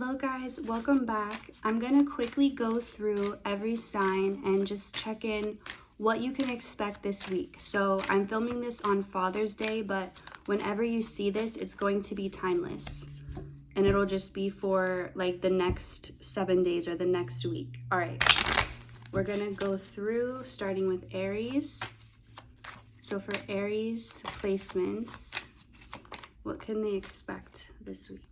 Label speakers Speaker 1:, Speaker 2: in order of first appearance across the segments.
Speaker 1: Hello guys, welcome back. I'm going to quickly go through every sign and just check in what you can expect this week. So I'm filming this on Father's Day, but whenever you see this, it's going to be timeless. And it'll just be for like the next 7 days or the next week. All right, we're going to go through starting with Aries. So for Aries placements, what can they expect this week?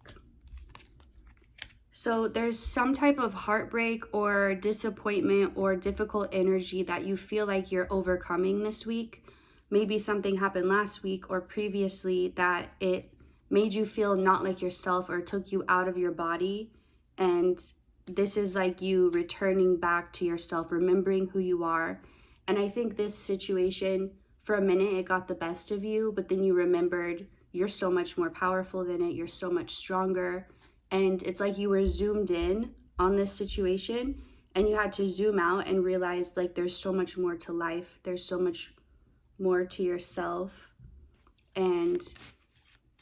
Speaker 1: So there's some type of heartbreak or disappointment or difficult energy that you feel like you're overcoming this week. Maybe something happened last week or previously that it made you feel not like yourself or took you out of your body. And this is like you returning back to yourself, remembering who you are. And I think this situation, for a minute, it got the best of you, but then you remembered you're so much more powerful than it. You're so much stronger. And it's like you were zoomed in on this situation and you had to zoom out and realize like there's so much more to life. There's so much more to yourself. And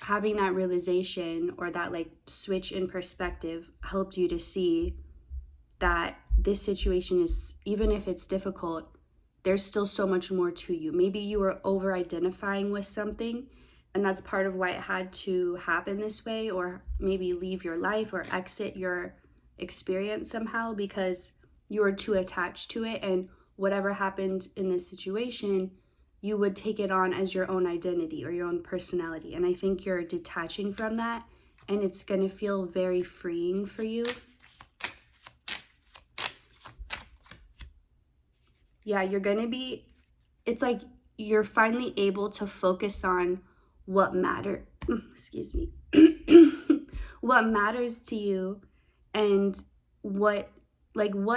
Speaker 1: having that realization or that like switch in perspective helped you to see that this situation is, even if it's difficult, there's still so much more to you. Maybe you were over identifying with something, and that's part of why it had to happen this way, or maybe leave your life or exit your experience somehow because you were too attached to it. And whatever happened in this situation, you would take it on as your own identity or your own personality. And I think you're detaching from that, and it's going to feel very freeing for you. Yeah, you're going to be, it's like you're finally able to focus on what what matters to you and what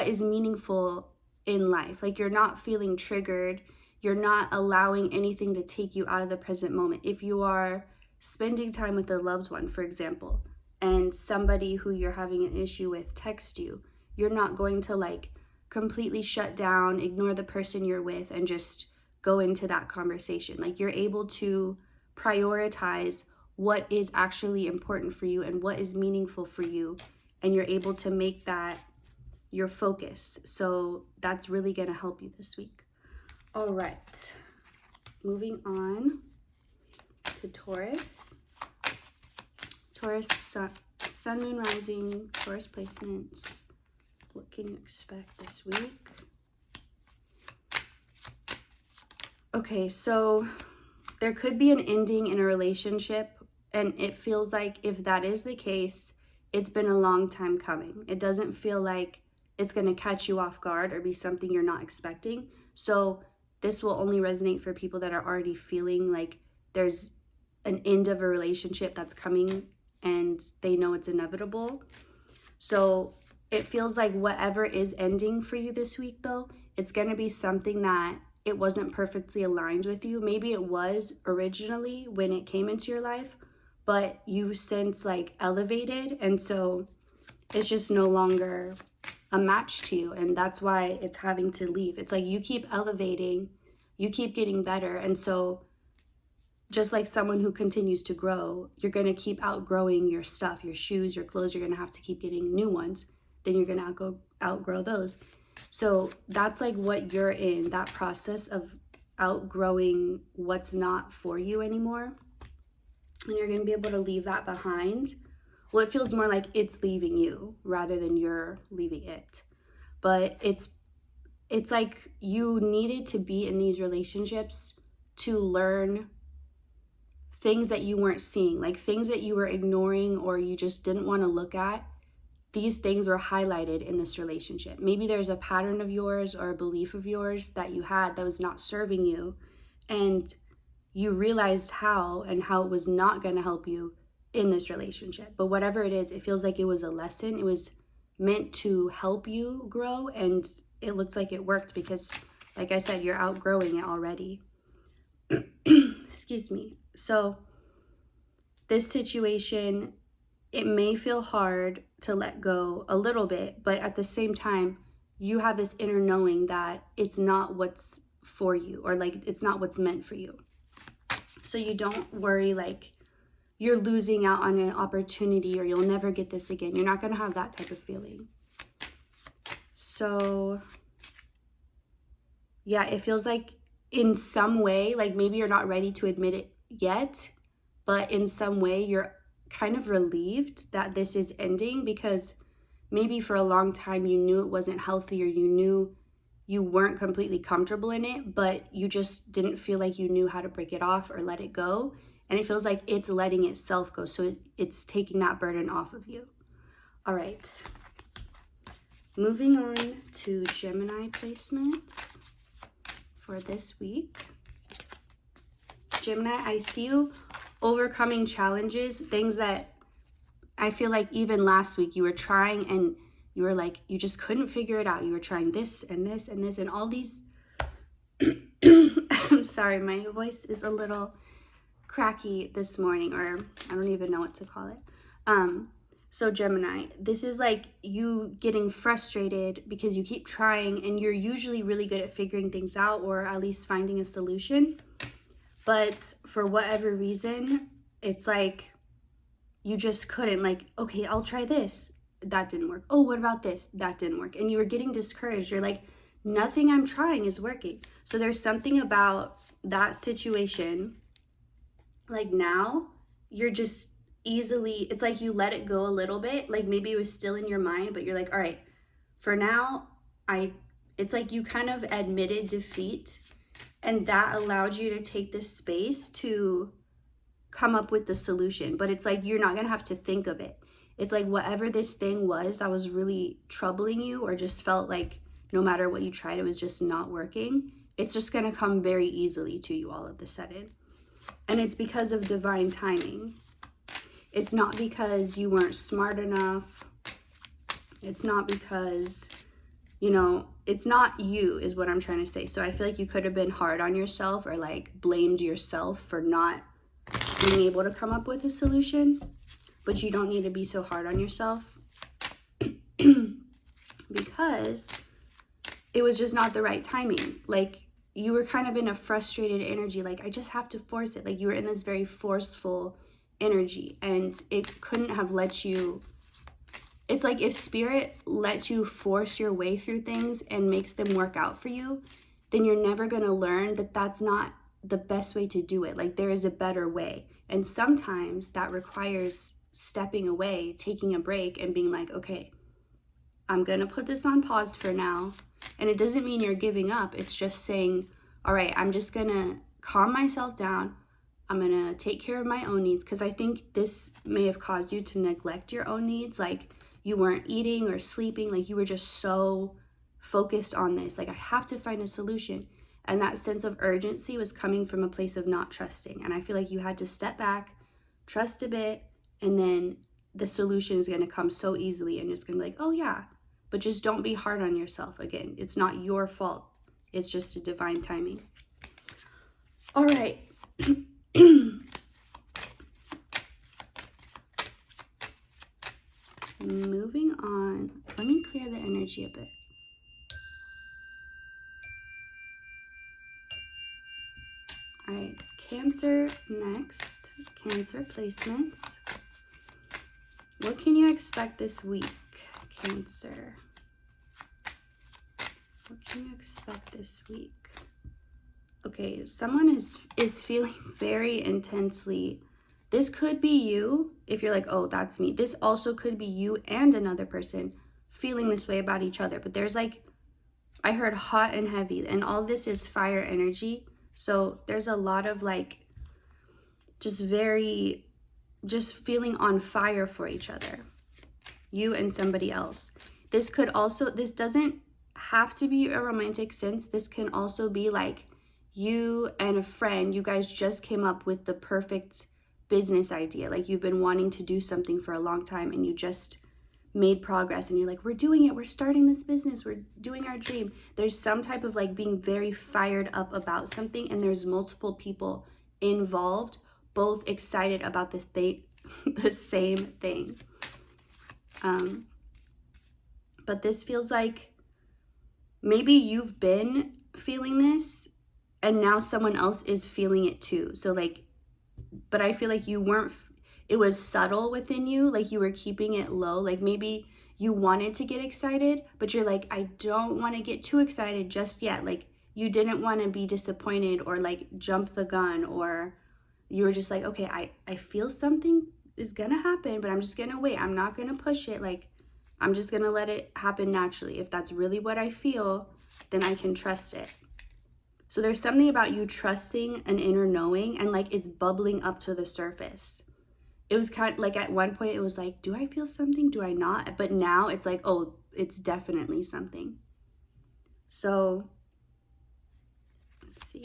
Speaker 1: is meaningful in life. Like you're not feeling triggered. You're not allowing anything to take you out of the present moment. If you are spending time with a loved one, for example, and somebody who you're having an issue with texts you, you're not going to like completely shut down, ignore the person you're with, and just go into that conversation. Like you're able to prioritize what is actually important for you and what is meaningful for you, and you're able to make that your focus. So that's really going to help you this week. All right, moving on to Taurus. Taurus, sun, moon, rising, Taurus placements. What can you expect this week? Okay, so there could be an ending in a relationship, and it feels like if that is the case, it's been a long time coming. It doesn't feel like it's going to catch you off guard or be something you're not expecting. So this will only resonate for people that are already feeling like there's an end of a relationship that's coming and they know it's inevitable. So it feels like whatever is ending for you this week, though, it's going to be something that it wasn't perfectly aligned with you. Maybe it was originally when it came into your life, but you've since like elevated, and so it's just no longer a match to you, and that's why it's having to leave. It's like you keep elevating, you keep getting better, and so just like someone who continues to grow, you're going to keep outgrowing your stuff, your shoes, your clothes. You're going to have to keep getting new ones. Then you're going to outgrow those. So that's like what you're in, that process of outgrowing what's not for you anymore. And you're going to be able to leave that behind. Well, it feels more like it's leaving you rather than you're leaving it. But it's like you needed to be in these relationships to learn things that you weren't seeing, like things that you were ignoring or you just didn't want to look at. These things were highlighted in this relationship. Maybe there's a pattern of yours or a belief of yours that you had that was not serving you, and you realized how it was not going to help you in this relationship. But whatever it is, it feels like it was a lesson. It was meant to help you grow, and it looks like it worked because, like I said, you're outgrowing it already. Excuse me. So this situation, it may feel hard to let go a little bit, but at the same time, you have this inner knowing that it's not what's for you, or like it's not what's meant for you. So you don't worry like you're losing out on an opportunity or you'll never get this again. You're not going to have that type of feeling. So yeah, it feels like in some way, like maybe you're not ready to admit it yet, but in some way you're kind of relieved that this is ending, because maybe for a long time you knew it wasn't healthy, or you knew you weren't completely comfortable in it, but you just didn't feel like you knew how to break it off or let it go. And it feels like it's letting itself go. So it's taking that burden off of you. All right. Moving on to Gemini placements for this week. Gemini, I see you overcoming challenges, things that I feel like even last week you were trying and you were like, you just couldn't figure it out. You were trying this and this and this and all these. I'm sorry, my voice is a little cracky this morning, or I don't even know what to call it. So Gemini, this is like you getting frustrated because you keep trying and you're usually really good at figuring things out, or at least finding a solution. But for whatever reason, it's like you just couldn't, like, okay, I'll try this. That didn't work. Oh, what about this? That didn't work. And you were getting discouraged. You're like, nothing I'm trying is working. So there's something about that situation. Like now, you're just easily, it's like you let it go a little bit. Like maybe it was still in your mind, but you're like, all right, for now, it's like you kind of admitted defeat. And that allowed you to take this space to come up with the solution. But it's like you're not going to have to think of it. It's like whatever this thing was that was really troubling you, or just felt like no matter what you tried, it was just not working. It's just going to come very easily to you all of a sudden. And it's because of divine timing. It's not because you weren't smart enough. It's not because, it's not you is what I'm trying to say. So I feel like you could have been hard on yourself, or like blamed yourself for not being able to come up with a solution. But you don't need to be so hard on yourself because it was just not the right timing. Like you were kind of in a frustrated energy. Like, I just have to force it. Like you were in this very forceful energy, and it couldn't have let you. It's like if spirit lets you force your way through things and makes them work out for you, then you're never going to learn that that's not the best way to do it. Like there is a better way. And sometimes that requires stepping away, taking a break, and being like, okay, I'm going to put this on pause for now. And it doesn't mean you're giving up. It's just saying, all right, I'm just going to calm myself down. I'm going to take care of my own needs, because I think this may have caused you to neglect your own needs. Like you weren't eating or sleeping. Like you were just so focused on this. Like I have to find a solution. And that sense of urgency was coming from a place of not trusting. And I feel like you had to step back, trust a bit, and then the solution is going to come so easily, and it's going to be like, oh yeah, but just don't be hard on yourself. Again, it's not your fault. It's just a divine timing. All right. Moving on. Let me clear the energy a bit. All right, Cancer next. Cancer placements. What can you expect this week, Cancer? What can you expect this week? Okay, someone is feeling very intensely. This could be you, if you're like, oh, that's me. This also could be you and another person feeling this way about each other. But there's like, I heard hot and heavy, and all this is fire energy. So there's a lot of like, just feeling on fire for each other, you and somebody else. This doesn't have to be a romantic sense. This can also be like you and a friend, you guys just came up with the perfect business idea. Like you've been wanting to do something for a long time, and you just made progress, and you're like, we're doing it, we're starting this business, we're doing our dream. There's some type of like being very fired up about something, and there's multiple people involved, both excited about the same thing. But this feels like maybe you've been feeling this and now someone else is feeling it too. So like, but I feel like you weren't, it was subtle within you, like you were keeping it low. Like maybe you wanted to get excited, but you're like, I don't want to get too excited just yet. Like you didn't want to be disappointed or like jump the gun, or you were just like, okay, I feel something is gonna happen, but I'm just gonna wait. I'm not gonna push it. Like I'm just gonna let it happen naturally. If that's really what I feel, then I can trust it. So there's something about you trusting an inner knowing, and like it's bubbling up to the surface. It was kind of like at one point it was like, do I feel something? Do I not? But now it's like, oh, it's definitely something. So let's see.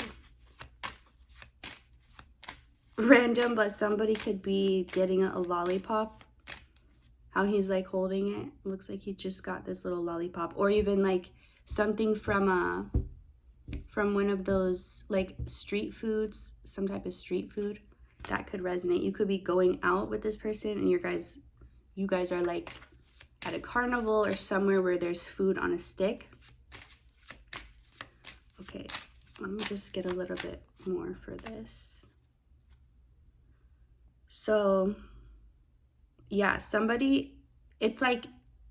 Speaker 1: Random, but somebody could be getting a lollipop. How he's like holding it. Looks like he just got this little lollipop. Or even like something from one of those like street foods, some type of street food that could resonate. You could be going out with this person and you guys are like at a carnival or somewhere where there's food on a stick. Okay, let me just get a little bit more for this. So yeah, somebody, it's like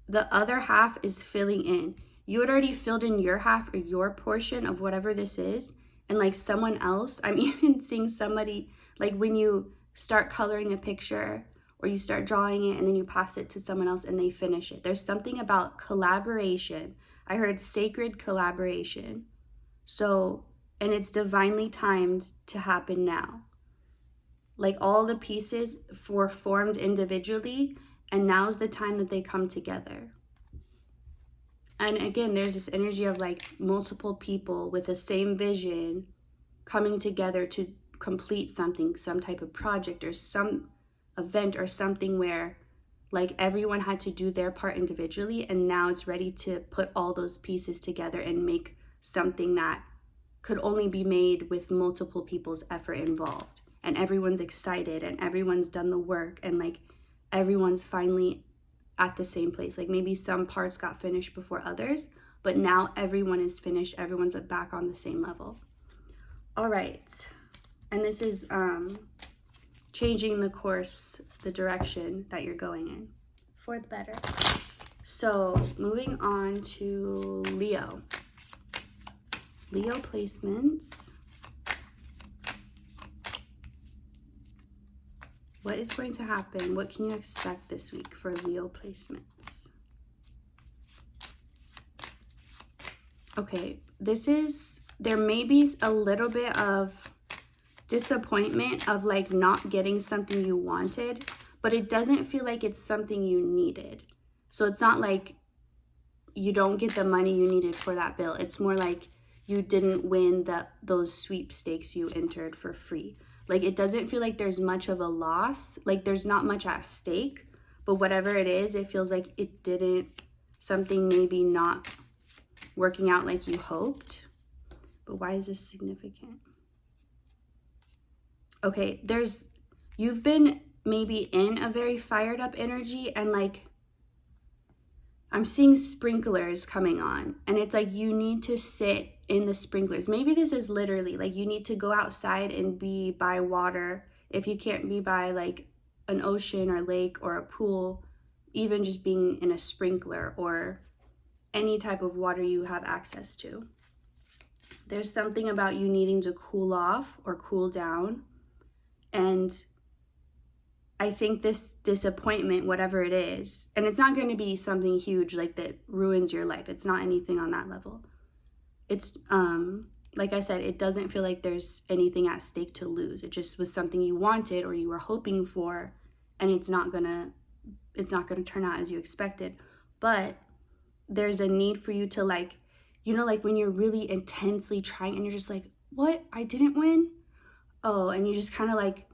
Speaker 1: the other half is filling in. You had already filled in your half or your portion of whatever this is. And like someone else, I'm even seeing somebody, like when you start coloring a picture or you start drawing it and then you pass it to someone else and they finish it. There's something about collaboration. I heard sacred collaboration. So, and it's divinely timed to happen now. Like all the pieces were formed individually, and now's the time that they come together. And again, there's this energy of like multiple people with the same vision coming together to complete something, some type of project or some event or something where like everyone had to do their part individually, and now it's ready to put all those pieces together and make something that could only be made with multiple people's effort involved. And everyone's excited and everyone's done the work, and like everyone's finally at the same place. Like maybe some parts got finished before others, but now everyone is finished. Everyone's back on the same level. All right. And this is changing the course, the direction that you're going in for the better. So moving on to Leo. Leo placements. What is going to happen? What can you expect this week for Leo placements? Okay, there may be a little bit of disappointment of like not getting something you wanted, but it doesn't feel like it's something you needed. So it's not like you don't get the money you needed for that bill. It's more like you didn't win those sweepstakes you entered for free. Like it doesn't feel like there's much of a loss. Like there's not much at stake, but whatever it is, it feels like it didn't, something maybe not working out like you hoped. But why is this significant? Okay, you've been maybe in a very fired up energy, and like I'm seeing sprinklers coming on, and it's like you need to sit in the sprinklers. Maybe this is literally like you need to go outside and be by water. If you can't be by like an ocean or lake or a pool, even just being in a sprinkler or any type of water you have access to. There's something about you needing to cool off or cool down. And I think this disappointment, whatever it is, and it's not going to be something huge like that ruins your life. It's not anything on that level. It's, like I said, it doesn't feel like there's anything at stake to lose. It just was something you wanted or you were hoping for, and it's not gonna turn out as you expected. But there's a need for you to like, you know, like when you're really intensely trying and you're just like, what? I didn't win? Oh, and you just kind of like,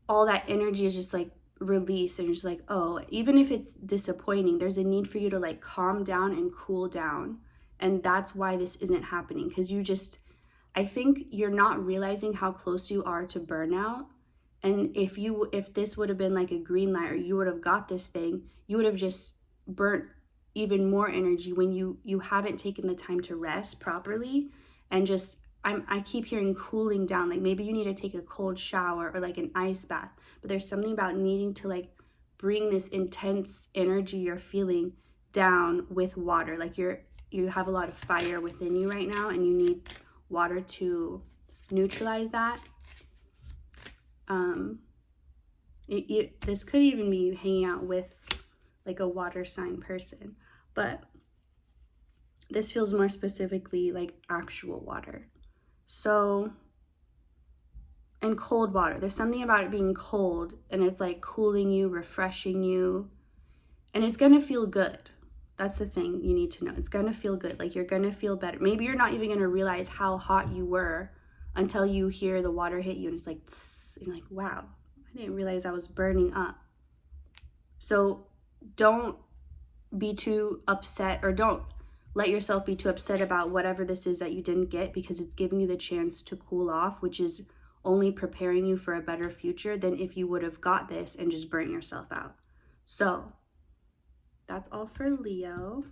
Speaker 1: all that energy is just like released, and you're just like, oh, even if it's disappointing, there's a need for you to like calm down and cool down. And that's why this isn't happening, because I think you're not realizing how close you are to burnout. And if this would have been like a green light, or you would have got this thing, you would have just burnt even more energy when you haven't taken the time to rest properly and just I keep hearing cooling down. Like maybe you need to take a cold shower or like an ice bath. But there's something about needing to like bring this intense energy you're feeling down with water. Like you have a lot of fire within you right now and you need water to neutralize that. This could even be hanging out with like a water sign person, but this feels more specifically like actual water. So, and cold water. There's something about it being cold and it's like cooling you, refreshing you, and it's gonna feel good. That's the thing you need to know. It's gonna feel good. Like you're gonna feel better. Maybe you're not even gonna realize how hot you were until you hear the water hit you and it's like, tss, and you're like, wow, I didn't realize I was burning up. So don't be too upset, or don't let yourself be too upset about whatever this is that you didn't get, because it's giving you the chance to cool off, which is only preparing you for a better future than if you would have got this and just burnt yourself out. So that's all for Leo.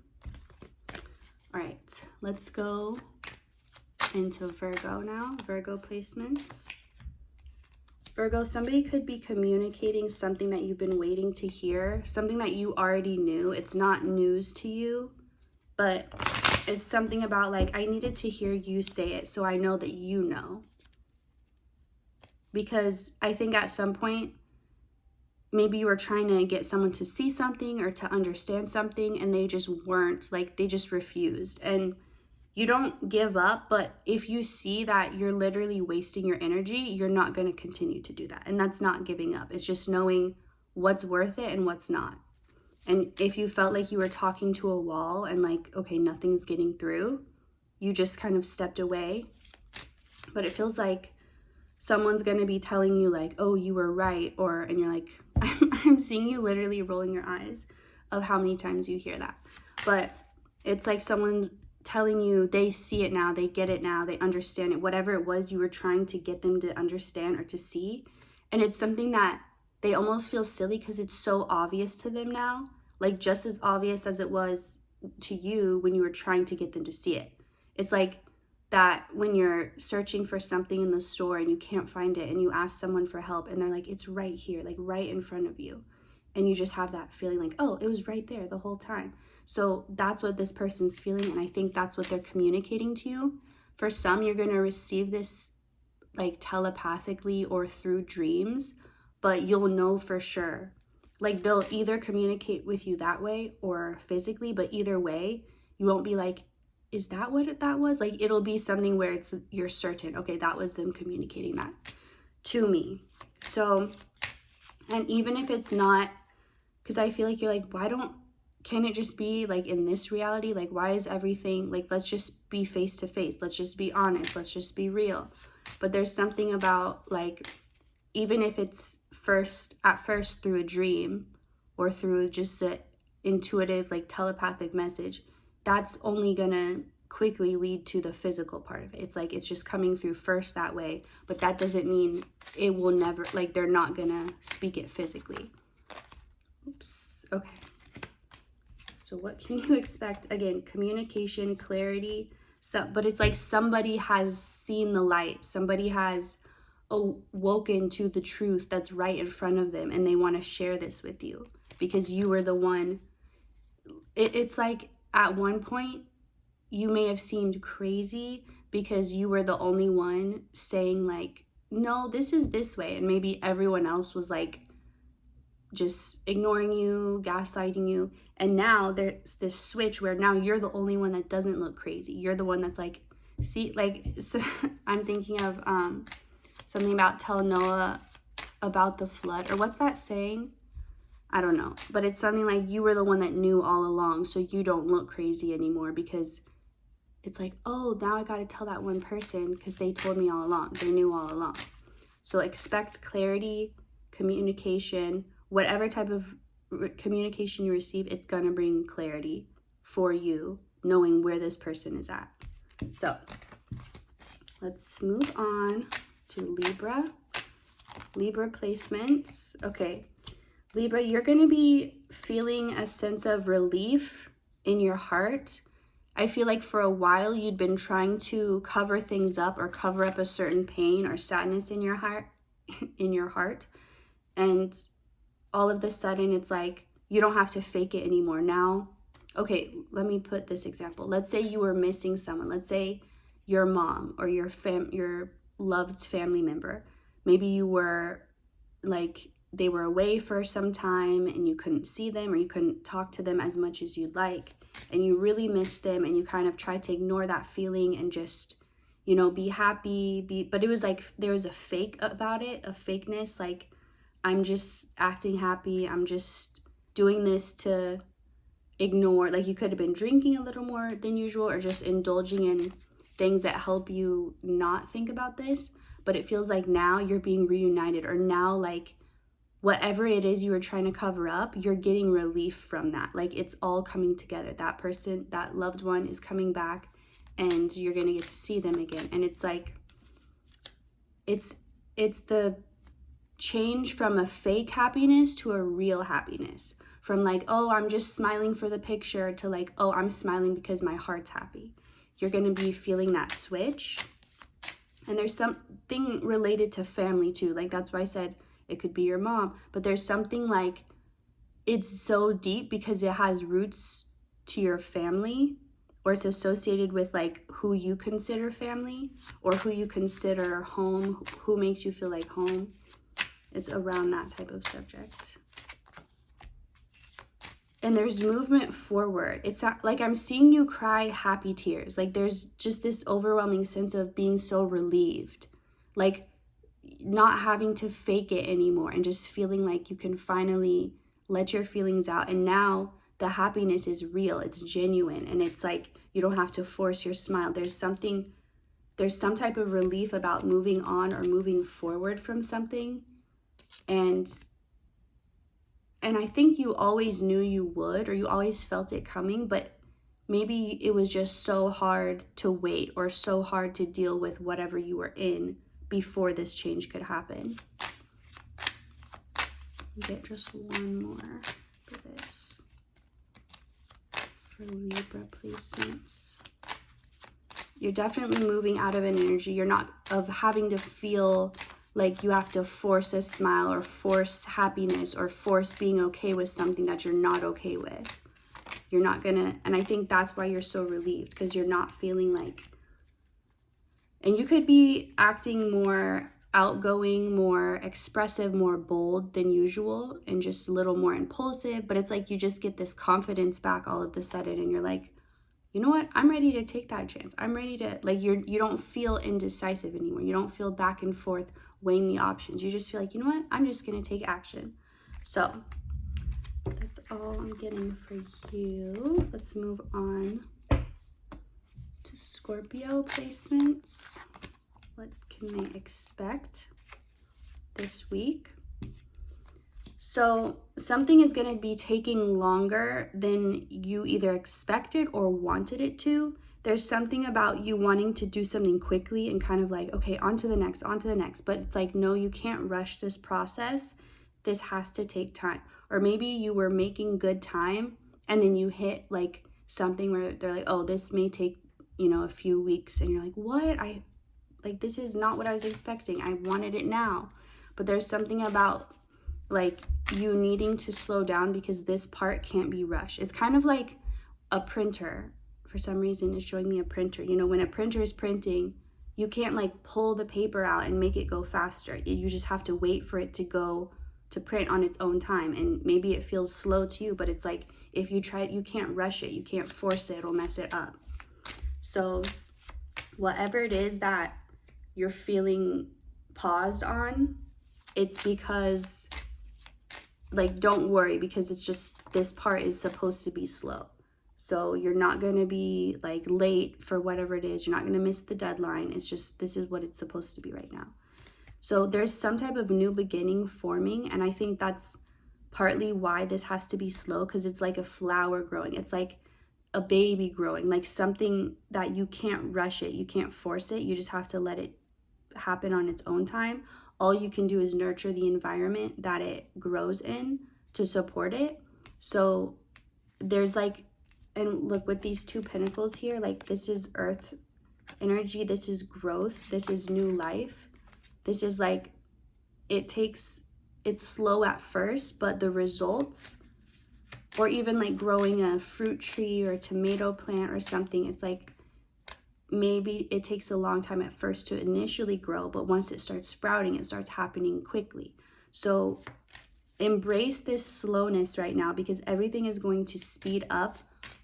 Speaker 1: All right, let's go into Virgo now. Virgo placements. Virgo, somebody could be communicating something that you've been waiting to hear, something that you already knew. It's not news to you, but it's something about like, I needed to hear you say it so I know that you know. Because I think at some point, maybe you were trying to get someone to see something or to understand something and they just weren't, like they just refused. And you don't give up, but if you see that you're literally wasting your energy, you're not going to continue to do that. And that's not giving up. It's just knowing what's worth it and what's not. And if you felt like you were talking to a wall and like, okay, nothing's getting through, you just kind of stepped away. But it feels like someone's going to be telling you like, oh, you were right. And you're like, I'm seeing you literally rolling your eyes of how many times you hear that. But it's like someone telling you they see it now, they get it now, they understand it, whatever it was you were trying to get them to understand or to see. And it's something that they almost feel silly because it's so obvious to them now, like just as obvious as it was to you when you were trying to get them to see it. It's like that when you're searching for something in the store and you can't find it and you ask someone for help and they're like, it's right here, like right in front of you. And you just have that feeling like, oh, it was right there the whole time. So that's what this person's feeling, and I think that's what they're communicating to you. For some, you're going to receive this like telepathically or through dreams, but you'll know for sure. Like they'll either communicate with you that way or physically, but either way, you won't be like, is that what that was? Like it'll be something where you're certain, okay, that was them communicating that to me. So, and even if it's not, because I feel like you're like, can it just be like in this reality? Like, why is everything like, let's just be face to face. Let's just be honest. Let's just be real. But there's something about like, even if it's at first through a dream or through just an intuitive, like telepathic message, that's only gonna quickly lead to the physical part of it. It's like, it's just coming through first that way, but that doesn't mean it will never, like they're not gonna speak it physically. Oops, okay. So what can you expect? Again, communication, clarity, but it's like somebody has seen the light. Somebody has awoken to the truth that's right in front of them, and they want to share this with you because you were the one. It's like at one point, you may have seemed crazy because you were the only one saying like, no, this is this way. And maybe everyone else was like, just ignoring you, gaslighting you. And now there's this switch where now you're the only one that doesn't look crazy. You're the one that's like, see, like, so I'm thinking of something about tell Noah about the flood, or what's that saying? I don't know, but it's something like you were the one that knew all along, so you don't look crazy anymore, because it's like, oh, now I got to tell that one person because they told me all along. They knew all along. So expect clarity, communication, whatever type of communication you receive, it's going to bring clarity for you, knowing where this person is at. So let's move on to Libra. Libra placements. Okay, Libra, you're going to be feeling a sense of relief in your heart I feel like for a while you'd been trying to cover things up or cover up a certain pain or sadness in your heart, and all of a sudden it's like you don't have to fake it anymore. Now, okay, let me put this example. Let's say you were missing someone. Let's say your mom or your loved family member. Maybe you were like, they were away for some time and you couldn't see them or you couldn't talk to them as much as you'd like, and you really missed them, and you kind of tried to ignore that feeling and just, you know, be happy, but it was like there was a fake about it, a fakeness, like I'm just acting happy, I'm just doing this to ignore, like you could have been drinking a little more than usual or just indulging in things that help you not think about this. But it feels like now you're being reunited, or now like whatever it is you were trying to cover up, you're getting relief from that. Like it's all coming together. That person, that loved one is coming back and you're going to get to see them again. And it's like, it's the change from a fake happiness to a real happiness. From like, oh, I'm just smiling for the picture, to like, oh, I'm smiling because my heart's happy. You're going to be feeling that switch. And there's something related to family too. Like that's why I said it could be your mom, but there's something like it's so deep because it has roots to your family, or it's associated with like who you consider family or who you consider home, who makes you feel like home. It's around that type of subject. And there's movement forward. It's not like I'm seeing you cry happy tears. Like there's just this overwhelming sense of being so relieved. Like not having to fake it anymore and just feeling like you can finally let your feelings out. And now the happiness is real. It's genuine. And it's like you don't have to force your smile. There's some type of relief about moving on or moving forward from something. And I think you always knew you would, or you always felt it coming, but maybe it was just so hard to wait or so hard to deal with whatever you were in before this change could happen. Get just one more for this. For Libra placements. You're definitely moving out of an energy. You're not of having to feel like you have to force a smile or force happiness or force being okay with something that you're not okay with. You're not gonna, and I think that's why you're so relieved, because you're not feeling like, and you could be acting more outgoing, more expressive, more bold than usual, and just a little more impulsive, but it's like you just get this confidence back all of a sudden, and you're like, you know what, I'm ready to take that chance. I'm ready to, like, you don't feel indecisive anymore. You don't feel back and forth weighing the options. You just feel like, you know what, I'm just going to take action. So that's all I'm getting for you. Let's move on to Scorpio placements. What can they expect this week? So something is going to be taking longer than you either expected or wanted it to. There's something about you wanting to do something quickly and kind of like, okay, on to the next. But it's like, no, you can't rush this process. This has to take time. Or maybe you were making good time and then you hit like something where they're like, oh, this may take, a few weeks. And you're like, what? This is not what I was expecting. I wanted it now. But there's something about like you needing to slow down because this part can't be rushed. It's kind of like a printer. For some reason, it's showing me a printer. When a printer is printing, you can't like pull the paper out and make it go faster. You just have to wait for it to go to print on its own time. And maybe it feels slow to you, but it's like if you try it, you can't rush it. You can't force it. It'll mess it up. So whatever it is that you're feeling paused on, it's because, like, don't worry, because it's just this part is supposed to be slow. So you're not going to be like late for whatever it is. You're not going to miss the deadline. It's just, this is what it's supposed to be right now. So there's some type of new beginning forming. And I think that's partly why this has to be slow, because it's like a flower growing. It's like a baby growing, like something that you can't rush it. You can't force it. You just have to let it happen on its own time. All you can do is nurture the environment that it grows in to support it. So there's like And look, with these 2 pentacles here, like this is earth energy, this is growth, this is new life. This is like, it's slow at first, but the results, or even like growing a fruit tree or a tomato plant or something, it's like maybe it takes a long time at first to initially grow, but once it starts sprouting, it starts happening quickly. So embrace this slowness right now, because everything is going to speed up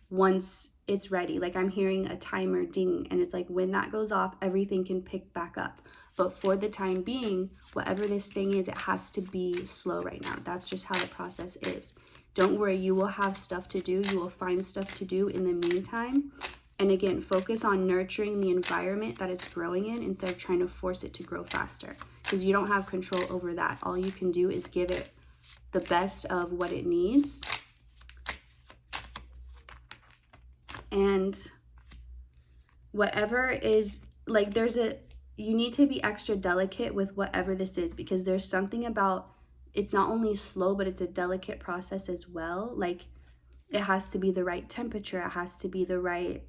Speaker 1: once it's ready. Like I'm hearing a timer ding, and it's like when that goes off, everything can pick back up. But for the time being, whatever this thing is, it has to be slow right now. That's just how the process is. Don't worry, you will have stuff to do. You will find stuff to do in the meantime. And again, focus on nurturing the environment that it's growing in instead of trying to force it to grow faster, because you don't have control over that. All you can do is give it the best of what it needs. And whatever is, like, you need to be extra delicate with whatever this is, because there's something about, it's not only slow, but it's a delicate process as well. Like it has to be the right temperature. It has to be the right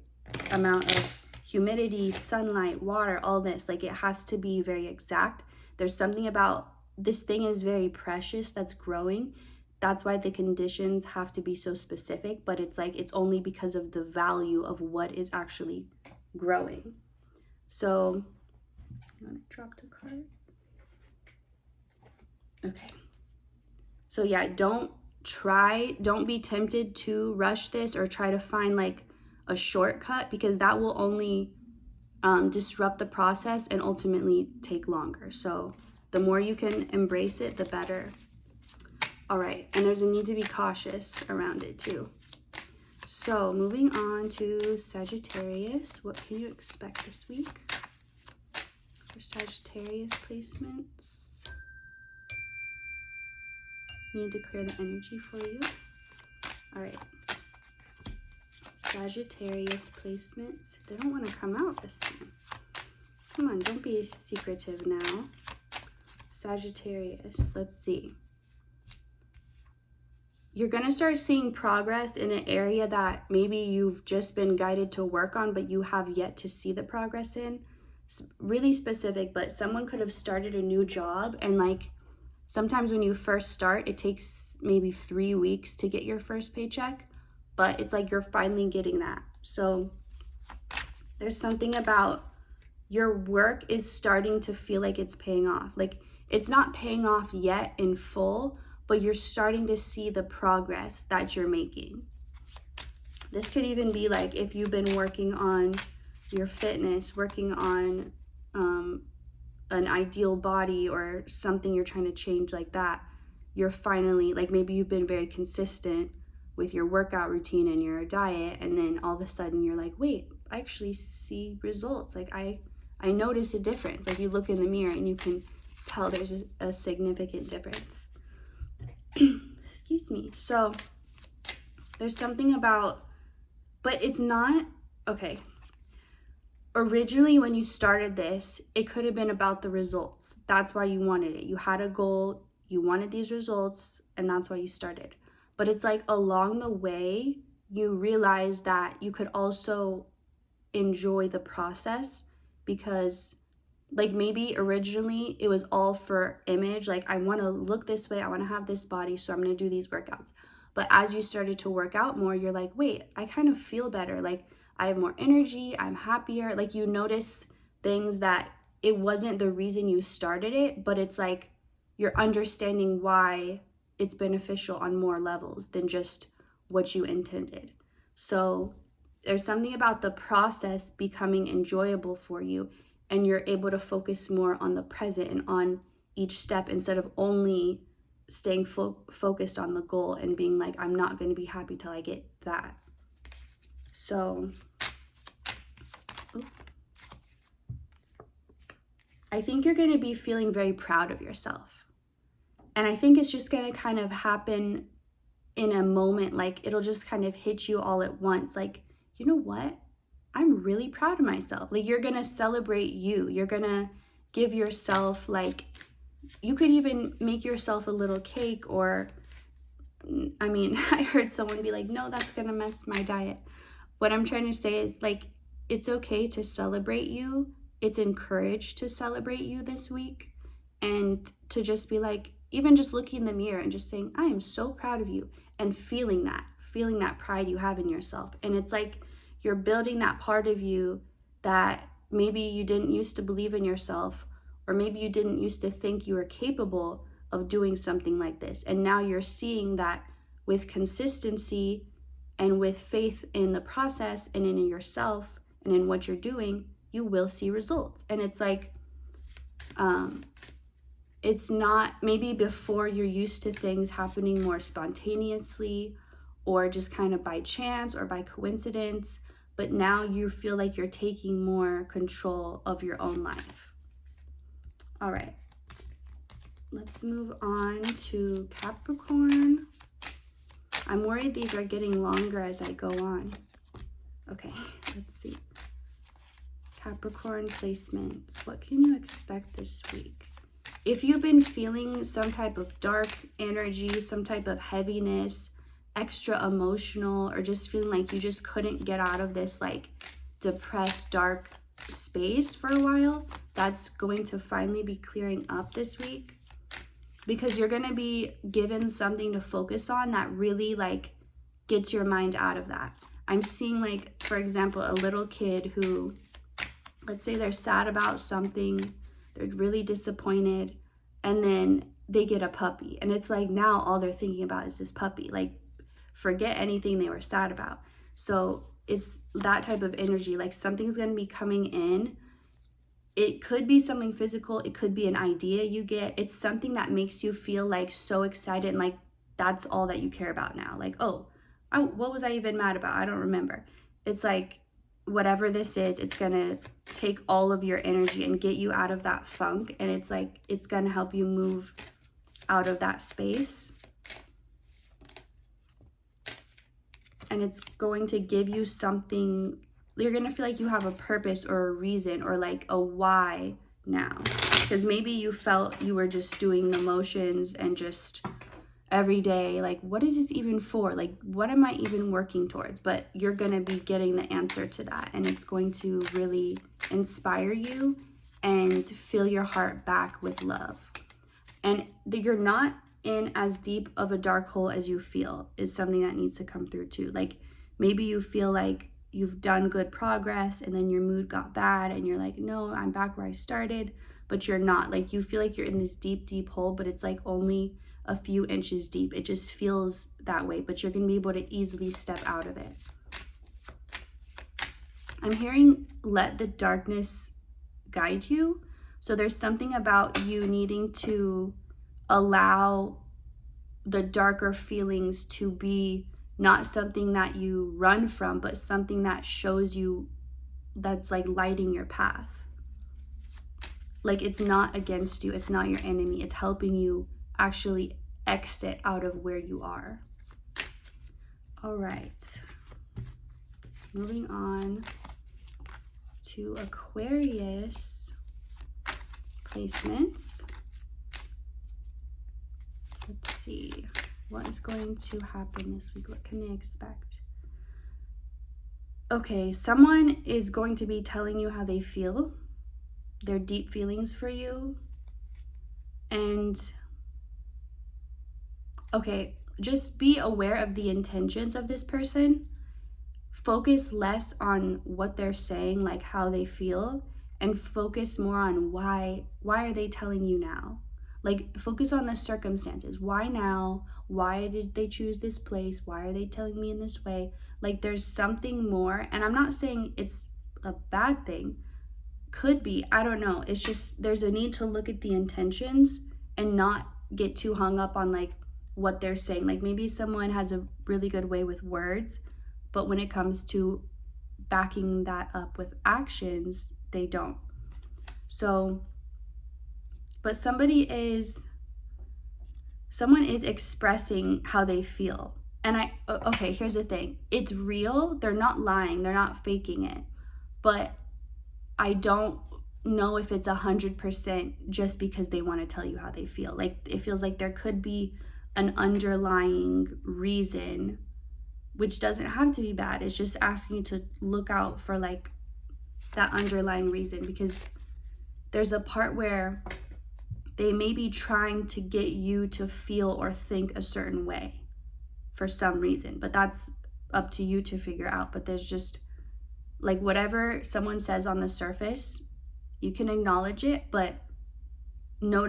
Speaker 1: amount of humidity, sunlight, water, all this. Like it has to be very exact. There's something about this thing is very precious that's growing. That's why the conditions have to be so specific, but it's like, it's only because of the value of what is actually growing. So, I dropped a card. Okay. So yeah, don't be tempted to rush this or try to find like a shortcut, because that will only disrupt the process and ultimately take longer. So the more you can embrace it, the better. All right, and there's a need to be cautious around it too. So moving on to Sagittarius, what can you expect this week for Sagittarius placements? Need to clear the energy for you. All right. Sagittarius placements. They don't want to come out this time. Come on, don't be secretive now. Sagittarius, let's see. You're going to start seeing progress in an area that maybe you've just been guided to work on, but you have yet to see the progress in. It's really specific, but someone could have started a new job, and like sometimes when you first start, it takes maybe 3 weeks to get your first paycheck, but it's like you're finally getting that. So there's something about your work is starting to feel like it's paying off. Like it's not paying off yet in full, but you're starting to see the progress that you're making. This could even be like if you've been working on your fitness, working on an ideal body or something you're trying to change like that, you're finally, like maybe you've been very consistent with your workout routine and your diet, and then all of a sudden you're like, wait, I actually see results. Like I notice a difference. Like you look in the mirror and you can tell there's a significant difference. Excuse me. So there's something about, but it's not, okay. Originally, when you started this, it could have been about the results. That's why you wanted it. You had a goal, you wanted these results, and that's why you started. But it's like along the way, you realize that you could also enjoy the process, because like maybe originally it was all for image. Like I want to look this way, I want to have this body, so I'm going to do these workouts. But as you started to work out more, you're like, wait, I kind of feel better. Like I have more energy, I'm happier. Like you notice things that it wasn't the reason you started it, but it's like you're understanding why it's beneficial on more levels than just what you intended. So there's something about the process becoming enjoyable for you, and you're able to focus more on the present and on each step instead of only staying focused on the goal and being like, I'm not going to be happy till I get that. So I think you're going to be feeling very proud of yourself. And I think it's just going to kind of happen in a moment. Like it'll just kind of hit you all at once. Like, you know what? I'm really proud of myself. Like you're going to celebrate you. You're going to give yourself, like, you could even make yourself a little cake or I mean, I heard someone be like, no, that's gonna mess my diet. What I'm trying to say is, like, it's okay to celebrate you. It's encouraged to celebrate you this week, and to just be like, even just looking in the mirror and just saying, I am so proud of you, and feeling that pride you have in yourself. And it's like you're building that part of you that maybe you didn't used to believe in yourself, or maybe you didn't used to think you were capable of doing something like this. And now you're seeing that with consistency and with faith in the process and in yourself and in what you're doing, you will see results. And it's like, it's not, maybe before you're used to things happening more spontaneously or just kind of by chance or by coincidence, but now you feel like you're taking more control of your own life. All right, let's move on to Capricorn. I'm worried these are getting longer as I go on. Okay, let's see. Capricorn placements. What can you expect this week? If you've been feeling some type of dark energy, some type of heaviness, extra emotional, or just feeling like you just couldn't get out of this like depressed, dark space for a while, that's going to finally be clearing up this week, because you're going to be given something to focus on that really like gets your mind out of that. I'm seeing, like, for example, a little kid who, let's say they're sad about something, they're really disappointed, and then they get a puppy. And it's like now all they're thinking about is this puppy. Like, forget anything they were sad about. So it's that type of energy. Like, something's going to be coming in. It could be something physical. It could be an idea you get. It's something that makes you feel like so excited, and like that's all that you care about now. Like, oh, what was I even mad about? I don't remember. It's like, whatever this is, it's gonna take all of your energy and get you out of that funk. And it's like, it's gonna help you move out of that space. And it's going to give you something, you're gonna feel like you have a purpose or a reason or like a why now. Because maybe you felt you were just doing the motions and just every day, like, what is this even for? Like, what am I even working towards? But you're going to be getting the answer to that, and it's going to really inspire you and fill your heart back with love. And that you're not in as deep of a dark hole as you feel is something that needs to come through too. Like, maybe you feel like you've done good progress and then your mood got bad and you're like, no, I'm back where I started, but you're not. Like, you feel like you're in this deep, deep hole, but it's like only a few inches deep. It just feels that way, but you're going to be able to easily step out of it. I'm hearing, let the darkness guide you. So there's something about you needing to allow the darker feelings to be not something that you run from, but something that shows you, that's like lighting your path. Like, it's not against you. It's not your enemy. It's helping you actually exit out of where you are. All right. Moving on to Aquarius placements. Let's see. What is going to happen this week? What can they expect? Okay, someone is going to be telling you how they feel, their deep feelings for you. And okay, just be aware of the intentions of this person. Focus less on what they're saying, like how they feel, and focus more on why are they telling you now? Like, focus on the circumstances. Why now? Why did they choose this place? Why are they telling me in this way? Like, there's something more. And I'm not saying it's a bad thing. Could be, I don't know. It's just, there's a need to look at the intentions and not get too hung up on like what they're saying. Like, maybe someone has a really good way with words, but when it comes to backing that up with actions, they don't. So, but someone is expressing how they feel. And okay, here's the thing. It's real. They're not lying. They're not faking it. But I don't know if it's 100% just because they want to tell you how they feel. Like, it feels like there could be an underlying reason, which doesn't have to be bad. It's just asking you to look out for like that underlying reason, because there's a part where they may be trying to get you to feel or think a certain way for some reason, but that's up to you to figure out. But there's just like whatever someone says on the surface, you can acknowledge it, but know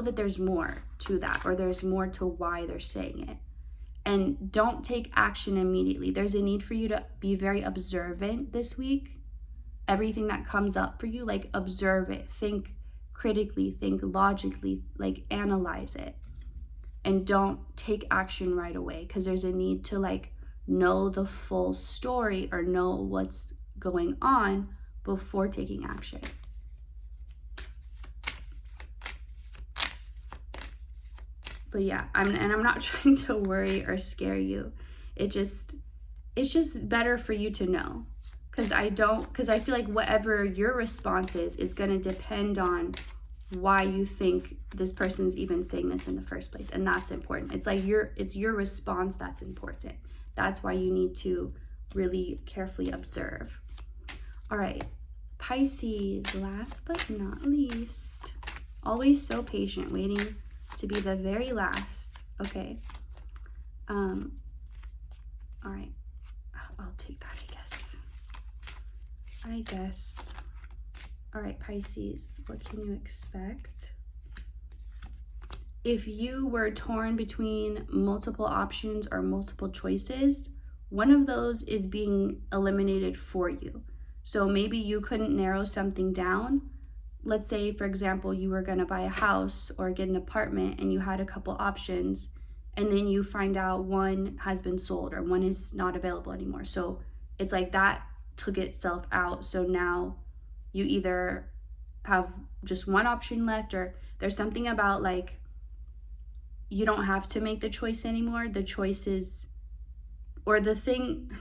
Speaker 1: that there's more to that, or there's more to why they're saying it. And don't take action immediately. There's a need for you to be very observant this week. Everything that comes up for you, like observe it, think critically, think logically, like analyze it, and don't take action right away, because there's a need to like know the full story or know what's going on before taking action. But yeah, I'm not trying to worry or scare you. It's just better for you to know, because I feel like whatever your response is going to depend on why you think this person's even saying this in the first place, and that's important. It's like it's your response that's important. That's why you need to really carefully observe. All right, Pisces, last but not least. Always so patient, waiting to be the very last. Okay. All right. I'll take that, I guess. All right, Pisces, what can you expect? If you were torn between multiple options or multiple choices, one of those is being eliminated for you. So maybe you couldn't narrow something down. Let's say, for example, you were going to buy a house or get an apartment and you had a couple options, and then you find out one has been sold or one is not available anymore. So it's like that took itself out. So now you either have just one option left, or there's something about like you don't have to make the choice anymore. The choice is, or the thing,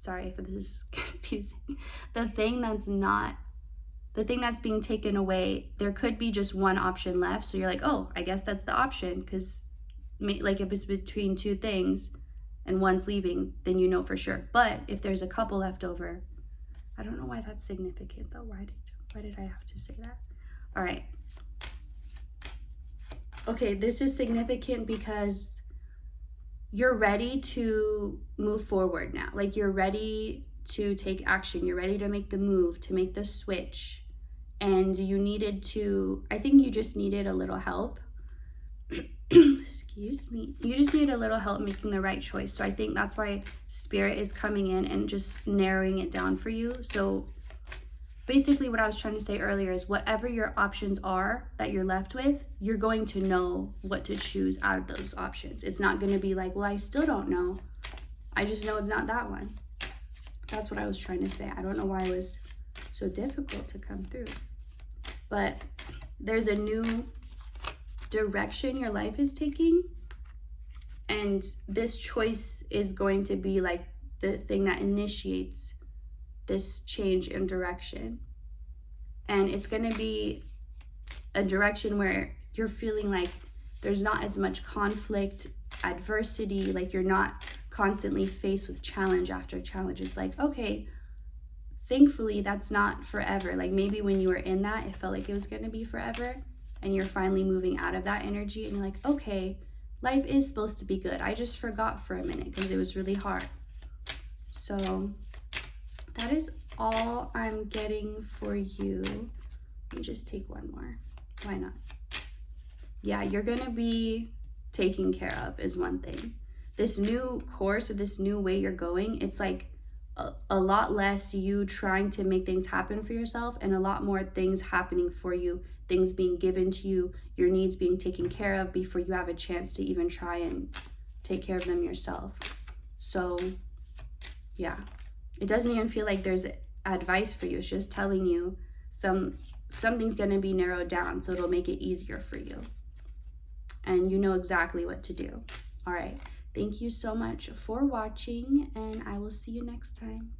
Speaker 1: sorry if this is confusing, the thing that's being taken away, there could be just one option left. So you're like, oh, I guess that's the option, because like if it's between two things and one's leaving, then you know for sure. But if there's a couple left over, I don't know why that's significant though. Why did I have to say that? All right. Okay, this is significant because you're ready to move forward now. Like you're ready to take action. You're ready to make the move, to make the switch. And I think you just needed a little help. Excuse me. You just need a little help making the right choice. So I think that's why Spirit is coming in and just narrowing it down for you. So basically what I was trying to say earlier is whatever your options are that you're left with, you're going to know what to choose out of those options. It's not going to be like, well, I still don't know. I just know it's not that one. That's what I was trying to say. I don't know why it was so difficult to come through. But there's a new direction your life is taking, and this choice is going to be like the thing that initiates this change in direction. And it's going to be a direction where you're feeling like there's not as much conflict, adversity, like you're not constantly faced with challenge after challenge. It's like, okay, thankfully that's not forever. Like maybe when you were in that, it felt like it was going to be forever, and you're finally moving out of that energy, and you're like, okay, life is supposed to be good. I just forgot for a minute because it was really hard. So that is all I'm getting for you. Let me just take one more. Why not? Yeah, you're going to be taken care of is one thing. This new course, or this new way you're going, it's like a lot less you trying to make things happen for yourself, and a lot more things happening for you, things being given to you, your needs being taken care of before you have a chance to even try and take care of them yourself. So yeah, it doesn't even feel like there's advice for you. It's just telling you something's going to be narrowed down, so it'll make it easier for you, and you know exactly what to do. All right. Thank you so much for watching, and I will see you next time.